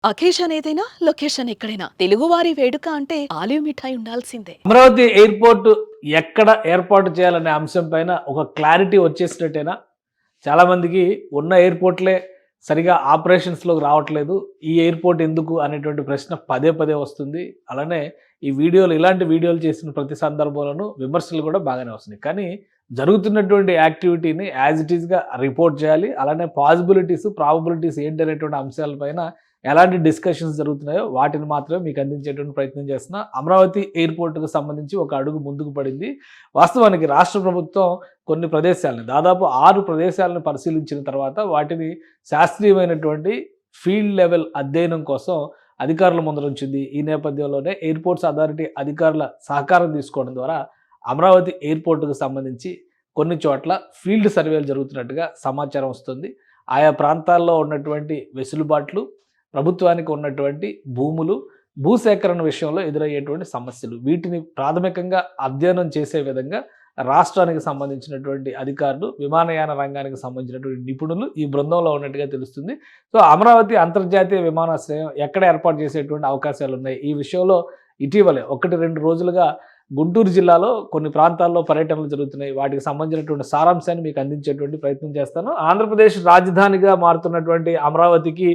Occasion ఏదైనా location ఎక్కడైనా తెలుగువారి వేడుక అంటే ఆలివ్ మిఠాయి ఉండాల్సిందే. అమరావతి ఎయిర్‌పోర్ట్ ఎక్కడ ఏర్పాటు చేయాలనే అంశం పైన ఒక క్లారిటీ వచ్చేసినట్టేనా? చాలామందికి ఉన్న ఎయిర్‌పోర్ట్‌లే సరిగా ఆపరేషన్స్‌లోకి రావట్లేదు. ఈ ఎయిర్‌పోర్ట్ ఎందుకు అనేటువంటి ప్రశ్న పదే పదే వస్తుంది. అలానే ఈ వీడియోలు ఇలాంటి వీడియోలు చేసిన ప్రతి సందర్భంలోనూ విమర్శలు కూడా బాగానే వస్తున్నాయి. కానీ జరుగుతున్నటువంటి యాక్టివిటీని యాజ్ ఇట్ ఈస్‌గా రిపోర్ట్ చేయాలి. అలానే పాసిబిలిటీస్, ప్రాబబిలిటీస్ ఏంటనేటువంటి అంశాలపైన ఎలాంటి డిస్కషన్స్ జరుగుతున్నాయో వాటిని మాత్రమే మీకు అందించేటువంటి ప్రయత్నం చేస్తున్నా. అమరావతి ఎయిర్‌పోర్ట్‌కు సంబంధించి ఒక అడుగు ముందుకు పడింది. వాస్తవానికి రాష్ట్ర ప్రభుత్వం కొన్ని ప్రదేశాలను దాదాపు 6 ప్రదేశాలను పరిశీలించిన తర్వాత వాటిని శాస్త్రీయమైనటువంటి ఫీల్డ్ లెవెల్ అధ్యయనం కోసం అధికారుల ముందరుంచింది. ఈ నేపథ్యంలోనే ఎయిర్‌పోర్ట్స్ అథారిటీ అధికారుల సహకారం తీసుకోవడం ద్వారా అమరావతి ఎయిర్‌పోర్ట్‌కు సంబంధించి కొన్ని చోట్ల ఫీల్డ్ సర్వేలు జరుగుతున్నట్టుగా సమాచారం వస్తుంది. ఆయా ప్రాంతాల్లో ఉన్నటువంటి వెసులుబాట్లు, ప్రభుత్వానికి ఉన్నటువంటి భూములు, భూసేకరణ విషయంలో ఎదురయ్యేటువంటి సమస్యలు, వీటిని ప్రాథమికంగా అధ్యయనం చేసే విధంగా రాష్ట్రానికి సంబంధించినటువంటి అధికారులు, విమానయాన రంగానికి సంబంధించినటువంటి నిపుణులు ఈ బృందంలో ఉన్నట్టుగా తెలుస్తుంది. సో అమరావతి అంతర్జాతీయ విమానాశ్రయం ఎక్కడ ఏర్పాటు చేసేటువంటి అవకాశాలు ఉన్నాయి? ఈ విషయంలో ఇటీవలే 1-2 రోజులుగా గుంటూరు జిల్లాలో కొన్ని ప్రాంతాల్లో పర్యటనలు జరుగుతున్నాయి. వాటికి సంబంధించినటువంటి సారాంశాన్ని మీకు అందించేటువంటి ప్రయత్నం చేస్తాను. ఆంధ్రప్రదేశ్ రాజధానిగా మారుతున్నటువంటి అమరావతికి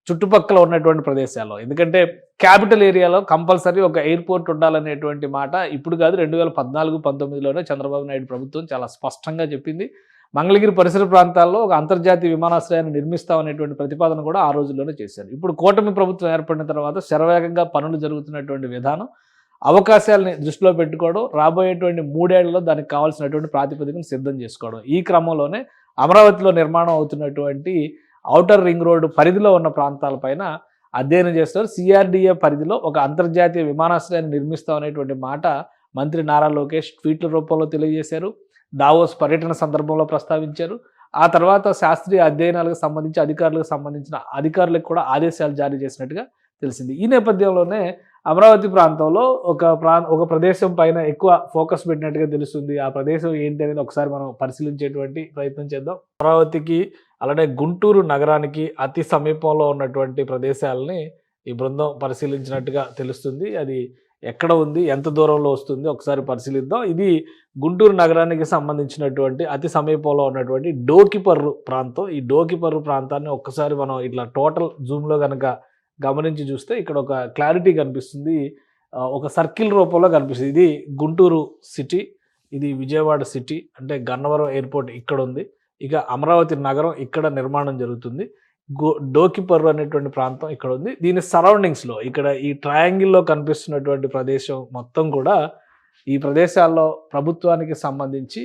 చుట్టుపక్కల ఉన్నటువంటి ప్రదేశాల్లో, ఎందుకంటే క్యాపిటల్ ఏరియాలో కంపల్సరీ ఒక ఎయిర్‌పోర్ట్ ఉండాలనేటువంటి మాట ఇప్పుడు కాదు, 2014-19లోనే చంద్రబాబు నాయుడు ప్రభుత్వం చాలా స్పష్టంగా చెప్పింది. మంగళగిరి పరిసర ప్రాంతాల్లో ఒక అంతర్జాతీయ విమానాశ్రయాన్ని నిర్మిస్తామనేటువంటి ప్రతిపాదన కూడా ఆ రోజుల్లోనే చేశారు. ఇప్పుడు కూటమి ప్రభుత్వం ఏర్పడిన తర్వాత శరవేగంగా పనులు జరుగుతున్నటువంటి విధానం, అవకాశాలని దృష్టిలో పెట్టుకోవడం, రాబోయేటువంటి 3 ఏళ్లలో దానికి కావాల్సినటువంటి ప్రాతిపదికను సిద్ధం చేసుకోవడం. ఈ క్రమంలోనే అమరావతిలో నిర్మాణం అవుతున్నటువంటి ఔటర్ రింగ్ రోడ్డు పరిధిలో ఉన్న ప్రాంతాలపైన అధ్యయనం చేస్తారు. సిఆర్డీఏ పరిధిలో ఒక అంతర్జాతీయ విమానాశ్రయాన్ని నిర్మిస్తాం అనేటువంటి మాట మంత్రి నారా లోకేష్ ట్వీట్ల రూపంలో తెలియజేశారు. దావోస్ పర్యటన సందర్భంలో ప్రస్తావించారు. ఆ తర్వాత శాస్త్రీయ అధ్యయనాలకు సంబంధించి అధికారులకు కూడా ఆదేశాలు జారీ చేసినట్టుగా తెలిసింది. ఈ నేపథ్యంలోనే అమరావతి ప్రాంతంలో ఒక ప్రదేశం పైన ఎక్కువ ఫోకస్ పెట్టినట్టుగా తెలుస్తుంది. ఆ ప్రదేశం ఏంటి అనేది ఒకసారి మనం పరిశీలించేటువంటి ప్రయత్నం చేద్దాం. అమరావతికి అలానే గుంటూరు నగరానికి అతి సమీపంలో ఉన్నటువంటి ప్రదేశాలని ఈ బృందం పరిశీలించినట్టుగా తెలుస్తుంది. అది ఎక్కడ ఉంది, ఎంత దూరంలో వస్తుంది ఒకసారి పరిశీలిద్దాం. ఇది గుంటూరు నగరానికి సంబంధించినటువంటి అతి సమీపంలో ఉన్నటువంటి డోకిపర్రు ప్రాంతం. ఈ డోకిపర్రు ప్రాంతాన్ని ఒక్కసారి మనం ఇట్లా టోటల్ జూమ్లో కనుక గమనించి చూస్తే ఇక్కడ ఒక క్లారిటీ కనిపిస్తుంది. ఒక సర్కిల్ రూపంలో కనిపిస్తుంది. ఇది గుంటూరు సిటీ, ఇది విజయవాడ సిటీ, అంటే గన్నవరం ఎయిర్పోర్ట్ ఇక్కడ ఉంది. ఇక అమరావతి నగరం ఇక్కడ నిర్మాణం జరుగుతుంది. డోకిపర్రు అనేటువంటి ప్రాంతం ఇక్కడ ఉంది. దీని సరౌండింగ్స్లో ఇక్కడ ఈ ట్రయాంగిల్లో కనిపిస్తున్నటువంటి ప్రదేశం మొత్తం కూడా, ఈ ప్రదేశాల్లో ప్రభుత్వానికి సంబంధించి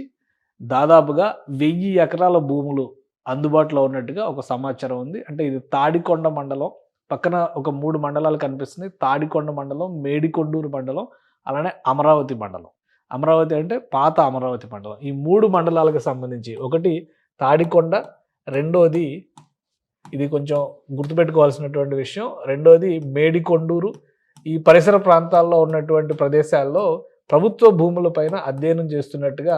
దాదాపుగా 1000 ఎకరాల భూములు అందుబాటులో ఉన్నట్టుగా ఒక సమాచారం ఉంది. అంటే ఇది తాడికొండ మండలం, పక్కన ఒక 3 మండలాలు కనిపిస్తున్నాయి. తాడికొండ మండలం, మేడికొండూరు మండలం, అలానే అమరావతి మండలం. అమరావతి అంటే పాత అమరావతి మండలం. ఈ 3 మండలాలకు సంబంధించి ఒకటి తాడికొండ, రెండోది ఇది కొంచెం గుర్తుపెట్టుకోవాల్సినటువంటి విషయం, రెండోది మేడికొండూరు. ఈ పరిసర ప్రాంతాల్లో ఉన్నటువంటి ప్రదేశాల్లో ప్రభుత్వ భూములపైన అధ్యయనం చేస్తున్నట్టుగా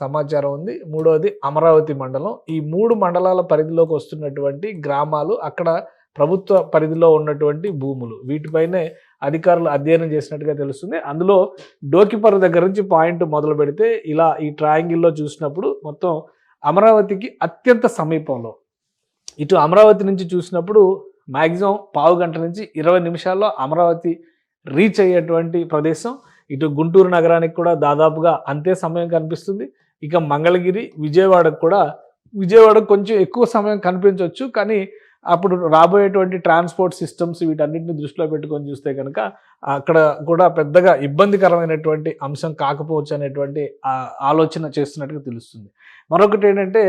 సమాచారం ఉంది. మూడోది అమరావతి మండలం. ఈ 3 మండలాల పరిధిలోకి వస్తున్నటువంటి గ్రామాలు, అక్కడ ప్రభుత్వ పరిధిలో ఉన్నటువంటి భూములు, వీటిపైనే అధికారులు అధ్యయనం చేసినట్టుగా తెలుస్తుంది. అందులో డోకిపర్రు దగ్గర నుంచి పాయింట్ మొదలు పెడితే ఇలా ఈ ట్రయాంగిల్లో చూసినప్పుడు మొత్తం అమరావతికి అత్యంత సమీపంలో, ఇటు అమరావతి నుంచి చూసినప్పుడు మ్యాక్సిమం పావు గంట నుంచి 20 నిమిషాల్లో అమరావతి రీచ్ అయ్యేటువంటి ప్రదేశం. ఇటు గుంటూరు నగరానికి కూడా దాదాపుగా అంతే సమయం కనిపిస్తుంది. ఇక మంగళగిరి, విజయవాడకు కొంచెం ఎక్కువ సమయం కనిపించవచ్చు. కానీ అప్పుడు రాబోయేటువంటి ట్రాన్స్పోర్ట్ సిస్టమ్స్ వీటన్నిటిని దృష్టిలో పెట్టుకొని చూస్తే కనుక అక్కడ కూడా పెద్దగా ఇబ్బందికరమైనటువంటి అంశం కాకపోవచ్చు అనేటువంటి ఆలోచన చేస్తున్నట్టుగా తెలుస్తుంది. మరొకటి ఏంటంటే,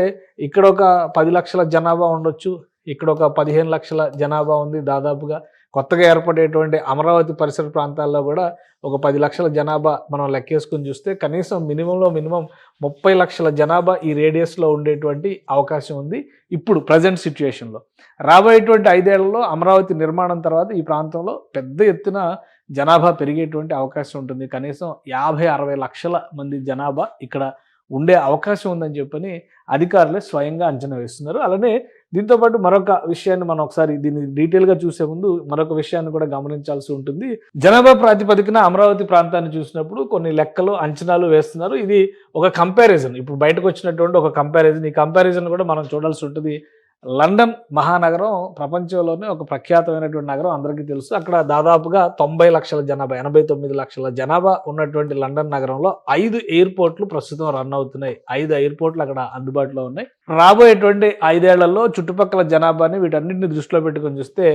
ఇక్కడ ఒక 10 లక్షల జనాభా ఉండొచ్చు, ఇక్కడ ఒక 15 లక్షల జనాభా ఉంది దాదాపుగా. కొత్తగా ఏర్పడేటువంటి అమరావతి పరిసర ప్రాంతాల్లో కూడా ఒక 10 లక్షల జనాభా మనం లెక్కేసుకుని చూస్తే కనీసం మినిమం 30 లక్షల జనాభా ఈ రేడియస్లో ఉండేటువంటి అవకాశం ఉంది ఇప్పుడు ప్రజెంట్ సిచ్యుయేషన్లో. రాబోయేటువంటి 5 ఏళ్లలో అమరావతి నిర్మాణం తర్వాత ఈ ప్రాంతంలో పెద్ద ఎత్తున జనాభా పెరిగేటువంటి అవకాశం ఉంటుంది. కనీసం 50-60 లక్షల మంది జనాభా ఇక్కడ ఉండే అవకాశం ఉందని చెప్పని అధికారులే స్వయంగా అంచనా వేస్తున్నారు. అలానే దీంతో పాటు మరొక విషయాన్ని మనం ఒకసారి దీన్ని డీటెయిల్గా చూసే ముందు మరొక విషయాన్ని కూడా గమనించాల్సి ఉంటుంది. జనాభా ప్రాతిపదికన అమరావతి ప్రాంతాన్ని చూసినప్పుడు కొన్ని లెక్కలు అంచనాలు వేస్తున్నారు. ఇది ఒక కంపారిజన్, ఇప్పుడు బయటకు వచ్చినటువంటి ఒక కంపారిజన్. ఈ కంపారిజన్ కూడా మనం చూడాల్సి ఉంటుంది. లండన్ మహానగరం ప్రపంచంలోనే ఒక ప్రఖ్యాతమైనటువంటి నగరం, అందరికీ తెలుసు. అక్కడ దాదాపుగా 90 లక్షల జనాభా, 89 లక్షల జనాభా ఉన్నటువంటి లండన్ నగరంలో 5 ఎయిర్పోర్ట్లు ప్రస్తుతం రన్ అవుతున్నాయి. 5 ఎయిర్పోర్ట్లు అక్కడ అందుబాటులో ఉన్నాయి. రాబోయేటువంటి 5 ఏళ్లలో చుట్టుపక్కల జనాభాని వీటన్నింటిని దృష్టిలో పెట్టుకొని చూస్తే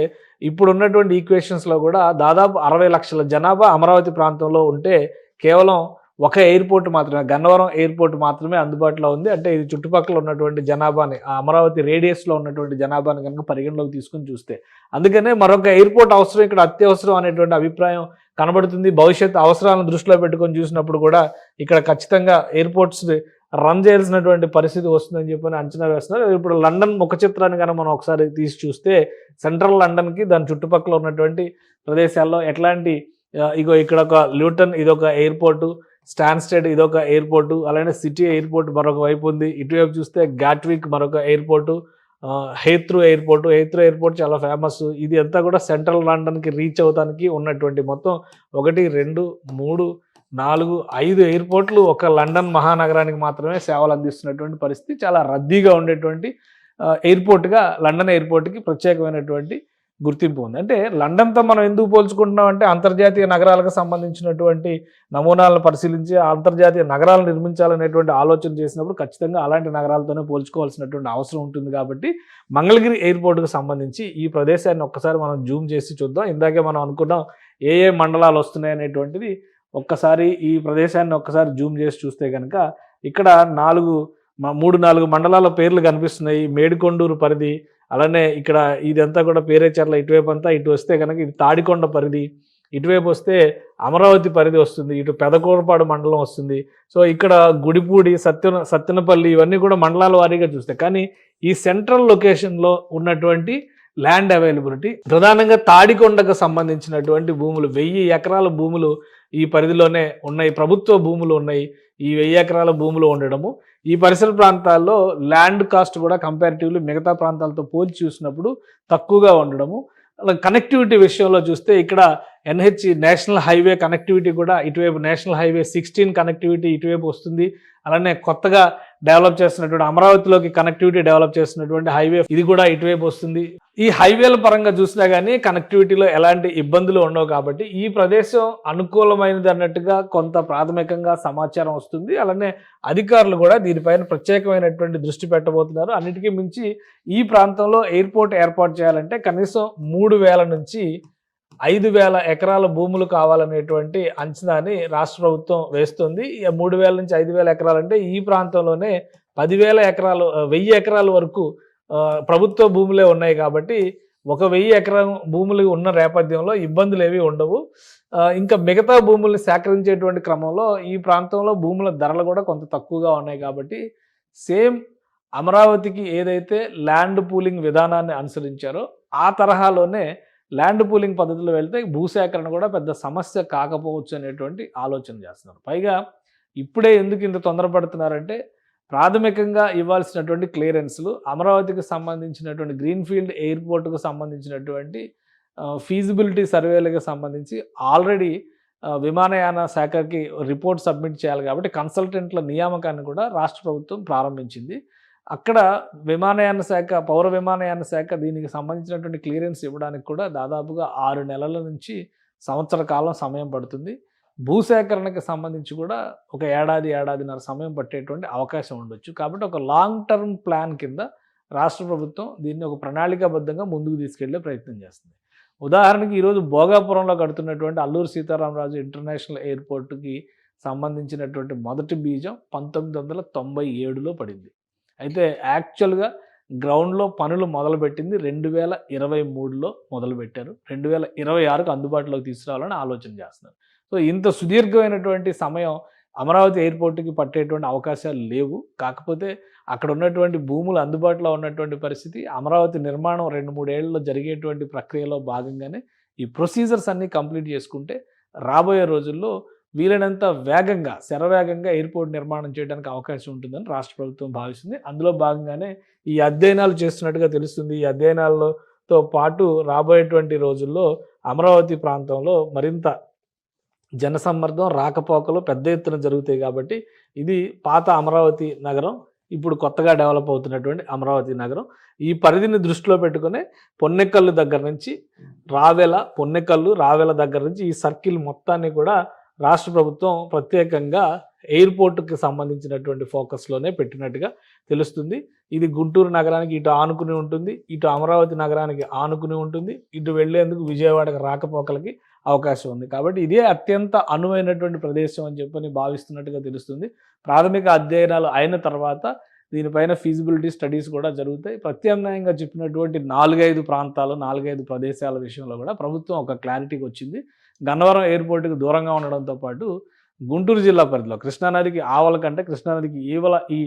ఇప్పుడు ఉన్నటువంటి ఈక్వేషన్స్లో కూడా దాదాపు 60 లక్షల జనాభా అమరావతి ప్రాంతంలో ఉంటే కేవలం ఒక ఎయిర్పోర్ట్ మాత్రమే, గన్నవరం ఎయిర్పోర్ట్ మాత్రమే అందుబాటులో ఉంది. అంటే ఇది చుట్టుపక్కల ఉన్నటువంటి జనాభాని, ఆ అమరావతి రేడియస్లో ఉన్నటువంటి జనాభాని కనుక పరిగణలోకి తీసుకుని చూస్తే, అందుకనే మరొక ఎయిర్పోర్ట్ అవసరం, ఇక్కడ అత్యవసరం అనేటువంటి అభిప్రాయం కనబడుతుంది. భవిష్యత్ అవసరాలను దృష్టిలో పెట్టుకొని చూసినప్పుడు కూడా ఇక్కడ ఖచ్చితంగా ఎయిర్పోర్ట్స్ రన్ చేయాల్సినటువంటి పరిస్థితి వస్తుందని చెప్పని అంచనా వేస్తున్నారు. ఇప్పుడు లండన్ ముఖ చిత్రాన్ని కనుక మనం ఒకసారి తీసి చూస్తే, సెంట్రల్ లండన్కి దాని చుట్టుపక్కల ఉన్నటువంటి ప్రదేశాల్లో ఎట్లాంటి ఇగో ఇక్కడ ఒక ల్యూటన్ ఇదొక ఎయిర్పోర్టు, స్టాన్స్టెడ్ ఇదొక ఎయిర్పోర్టు, అలానే సిటీ ఎయిర్పోర్ట్ మరొక వైపు ఉంది. ఇటువైపు చూస్తే గాట్విక్ మరొక ఎయిర్పోర్టు, హీత్రూ ఎయిర్పోర్ట్ చాలా ఫేమస్. ఇది అంతా కూడా సెంట్రల్ లండన్కి రీచ్ అవడానికి ఉన్నటువంటి మొత్తం 1, 2, 3, 4, 5 ఎయిర్పోర్ట్లు ఒక లండన్ మహానగరానికి మాత్రమే సేవలు అందిస్తున్నటువంటి పరిస్థితి. చాలా రద్దీగా ఉండేటువంటి ఎయిర్పోర్ట్గా లండన్ ఎయిర్పోర్ట్కి ప్రత్యేకమైనటువంటి గుర్తింపు ఉంది. అంటే లండన్తో మనం ఎందుకు పోల్చుకుంటున్నాం అంటే, అంతర్జాతీయ నగరాలకు సంబంధించినటువంటి నమూనాలను పరిశీలించి అంతర్జాతీయ నగరాలను నిర్మించాలనేటువంటి ఆలోచన చేసినప్పుడు ఖచ్చితంగా అలాంటి నగరాలతోనే పోల్చుకోవాల్సినటువంటి అవసరం ఉంటుంది. కాబట్టి మంగళగిరి ఎయిర్పోర్ట్కి సంబంధించి ఈ ప్రదేశాన్ని ఒక్కసారి మనం జూమ్ చేసి చూద్దాం. ఇందాకే మనం అనుకున్నాం ఏ మండలాలు వస్తున్నాయి అనేటువంటిది. ఒక్కసారి ఈ ప్రదేశాన్ని ఒక్కసారి జూమ్ చేసి చూస్తే కనుక ఇక్కడ 3-4 మండలాల పేర్లు కనిపిస్తున్నాయి. మేడికొండూరు పరిధి, అలానే ఇక్కడ ఇదంతా కూడా పేరేచర్ల ఇటువైపు అంతా, ఇటు వస్తే కనుక ఇది తాడికొండ పరిధి, ఇటువైపు వస్తే అమరావతి పరిధి వస్తుంది, ఇటు పెదకూరపాడు మండలం వస్తుంది. సో ఇక్కడ గుడిపూడి, సత్తెనపల్లి ఇవన్నీ కూడా మండలాల వారీగా చూస్తే, కానీ ఈ సెంట్రల్ లొకేషన్లో ఉన్నటువంటి ల్యాండ్ అవైలబిలిటీ ప్రధానంగా తాడికొండకు సంబంధించినటువంటి భూములు 1000 ఎకరాల భూములు ఈ పరిధిలోనే ఉన్నాయి, ప్రభుత్వ భూములు ఉన్నాయి. ఈ 1000 ఎకరాల భూములు ఉండడము, ఈ పరిసర ప్రాంతాల్లో ల్యాండ్ కాస్ట్ కూడా కంపారిటివ్లీ మిగతా ప్రాంతాలతో పోల్చి చూసినప్పుడు తక్కువగా ఉండడము. కనెక్టివిటీ విషయంలో చూస్తే ఇక్కడ NH నేషనల్ హైవే కనెక్టివిటీ కూడా ఇటువైపు, నేషనల్ హైవే 16 కనెక్టివిటీ ఇటువైపు వస్తుంది. అలానే కొత్తగా డెవలప్ చేస్తున్నటువంటి అమరావతిలోకి కనెక్టివిటీ డెవలప్ చేస్తున్నటువంటి హైవే ఇది కూడా ఇటువైపు వస్తుంది. ఈ హైవేల పరంగా చూసినా కానీ కనెక్టివిటీలో ఎలాంటి ఇబ్బందులు ఉండవు. కాబట్టి ఈ ప్రదేశం అనుకూలమైనది అన్నట్టుగా కొంత ప్రాథమికంగా సమాచారం వస్తుంది. అలానే అధికారులు కూడా దీనిపైన ప్రత్యేకమైనటువంటి దృష్టి పెట్టబోతున్నారు. అన్నిటికీ మించి ఈ ప్రాంతంలో ఎయిర్పోర్ట్ ఏర్పాటు చేయాలంటే కనీసం 3000 నుంచి 5000 ఎకరాల భూములు కావాలనేటువంటి అంచనాని రాష్ట్ర ప్రభుత్వం వేస్తుంది. 3000 నుంచి 5000 ఎకరాలు అంటే ఈ ప్రాంతంలోనే 10,000 ఎకరాలు, 1000 ఎకరాల వరకు ప్రభుత్వ భూములే ఉన్నాయి. కాబట్టి 1000 ఎకరం భూములు ఉన్న నేపథ్యంలో ఇబ్బందులు ఏవి ఉండవు. ఇంకా మిగతా భూముల్ని సేకరించేటువంటి క్రమంలో ఈ ప్రాంతంలో భూముల ధరలు కూడా కొంత తక్కువగా ఉన్నాయి. కాబట్టి సేమ్ అమరావతికి ఏదైతే ల్యాండ్ పూలింగ్ విధానాన్ని అనుసరించారో ఆ తరహాలోనే ల్యాండ్ పూలింగ్ పద్ధతిలో వెళ్తే భూసేకరణ కూడా పెద్ద సమస్య కాకపోవచ్చు అనేటువంటి ఆలోచన చేస్తున్నారు. పైగా ఇప్పుడే ఎందుకు ఇంత తొందరపడుతున్నారంటే, ప్రాథమికంగా ఇవ్వాల్సినటువంటి క్లియరెన్స్లు, అమరావతికి సంబంధించినటువంటి గ్రీన్ఫీల్డ్ ఎయిర్పోర్ట్కు సంబంధించినటువంటి ఫీజిబిలిటీ సర్వేలకు సంబంధించి ఆల్రెడీ విమానయాన శాఖకి రిపోర్ట్ సబ్మిట్ చేయాలి. కాబట్టి కన్సల్టెంట్ల నియామకాన్ని కూడా రాష్ట్ర ప్రభుత్వం ప్రారంభించింది. అక్కడ విమానయాన శాఖ, పౌర విమానయాన శాఖ దీనికి సంబంధించినటువంటి క్లియరెన్స్ ఇవ్వడానికి కూడా దాదాపుగా 6 నెలల నుంచి సంవత్సర కాలం సమయం పడుతుంది. భూసేకరణకి సంబంధించి కూడా ఒక ఏడాదిన్నర సమయం పట్టేటువంటి అవకాశం ఉండొచ్చు. కాబట్టి ఒక లాంగ్ టర్మ్ ప్లాన్ కింద రాష్ట్ర ప్రభుత్వం దీన్ని ఒక ప్రణాళికాబద్ధంగా ముందుకు తీసుకెళ్లే ప్రయత్నం చేస్తుంది. ఉదాహరణకి ఈరోజు భోగాపురంలో కడుతున్నటువంటి అల్లూరు సీతారామరాజు ఇంటర్నేషనల్ ఎయిర్పోర్ట్కి సంబంధించినటువంటి మొదటి బీజం 1997లో పడింది. అయితే యాక్చువల్గా గ్రౌండ్లో పనులు మొదలుపెట్టింది 2023లో మొదలుపెట్టారు. 2026కు అందుబాటులోకి తీసుకురావాలని ఆలోచన చేస్తున్నారు. సో ఇంత సుదీర్ఘమైనటువంటి సమయం అమరావతి ఎయిర్పోర్ట్కి పట్టేటువంటి అవకాశాలు లేవు. కాకపోతే అక్కడ ఉన్నటువంటి భూములు అందుబాటులో ఉన్నటువంటి పరిస్థితి, అమరావతి నిర్మాణం 2-3 ఏళ్లలో జరిగేటువంటి ప్రక్రియలో భాగంగానే ఈ ప్రొసీజర్స్ అన్నీ కంప్లీట్ చేసుకుంటే రాబోయే రోజుల్లో వీలైనంత వేగంగా శరవేగంగా ఎయిర్పోర్ట్ నిర్మాణం చేయడానికి అవకాశం ఉంటుందని రాష్ట్ర ప్రభుత్వం భావిస్తుంది. అందులో భాగంగానే ఈ అధ్యయనాలు చేస్తున్నట్టుగా తెలుస్తుంది. ఈ అధ్యయనాలతో పాటు రాబోయేటువంటి రోజుల్లో అమరావతి ప్రాంతంలో మరింత జనసమ్మర్దం రాకపోకలు పెద్ద ఎత్తున జరుగుతాయి కాబట్టి ఇది పాత అమరావతి నగరం, ఇప్పుడు కొత్తగా డెవలప్ అవుతున్నటువంటి అమరావతి నగరం. ఈ పరిధిని దృష్టిలో పెట్టుకునే పొన్నెకల్లు దగ్గర నుంచి రావెల దగ్గర నుంచి ఈ సర్కిల్ మొత్తాన్ని కూడా రాష్ట్ర ప్రభుత్వం ప్రత్యేకంగా ఎయిర్పోర్టుకి సంబంధించినటువంటి ఫోకస్లోనే పెట్టినట్టుగా తెలుస్తుంది. ఇది గుంటూరు నగరానికి ఇటు ఆనుకుని ఉంటుంది, ఇటు అమరావతి నగరానికి ఆనుకుని ఉంటుంది, ఇటు వెళ్లేందుకు విజయవాడకు రాకపోకలకి అవకాశం ఉంది. కాబట్టి ఇదే అత్యంత అనువైనటువంటి ప్రదేశం అని చెప్పని భావిస్తున్నట్టుగా తెలుస్తుంది. ప్రాథమిక అధ్యయనాలు అయిన తర్వాత దీనిపైన ఫీజిబిలిటీ స్టడీస్ కూడా జరుగుతాయి. ప్రత్యామ్నాయంగా చెప్పినటువంటి 4-5 ప్రాంతాలు 4-5 ప్రదేశాల విషయంలో కూడా ప్రభుత్వం ఒక క్లారిటీకి వచ్చింది. గన్నవరం ఎయిర్పోర్ట్కి దూరంగా ఉండడంతో పాటు గుంటూరు జిల్లా పరిధిలో కృష్ణానదికి ఆవల కంటే కృష్ణానదికి ఈవల ఈ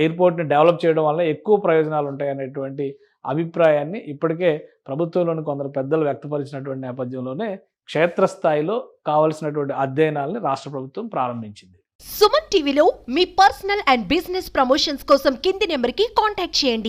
ఎయిర్పోర్ట్ని డెవలప్ చేయడం వల్ల ఎక్కువ ప్రయోజనాలు ఉంటాయి అనేటువంటి అభిప్రాయాన్ని ఇప్పటికే ప్రభుత్వంలోని కొందరు పెద్దలు వ్యక్తపరిచినటువంటి నేపథ్యంలోనే క్షేత్రస్థాయిలో కావలసినటువంటి అధ్యయనాలని రాష్ట్ర ప్రభుత్వం ప్రారంభించింది. సుమన్ టీవీలో మీ పర్సనల్ అండ్ బిజినెస్ ప్రమోషన్స్ కోసం కింది నెంబర్కి కాంటాక్ట్ చేయండి.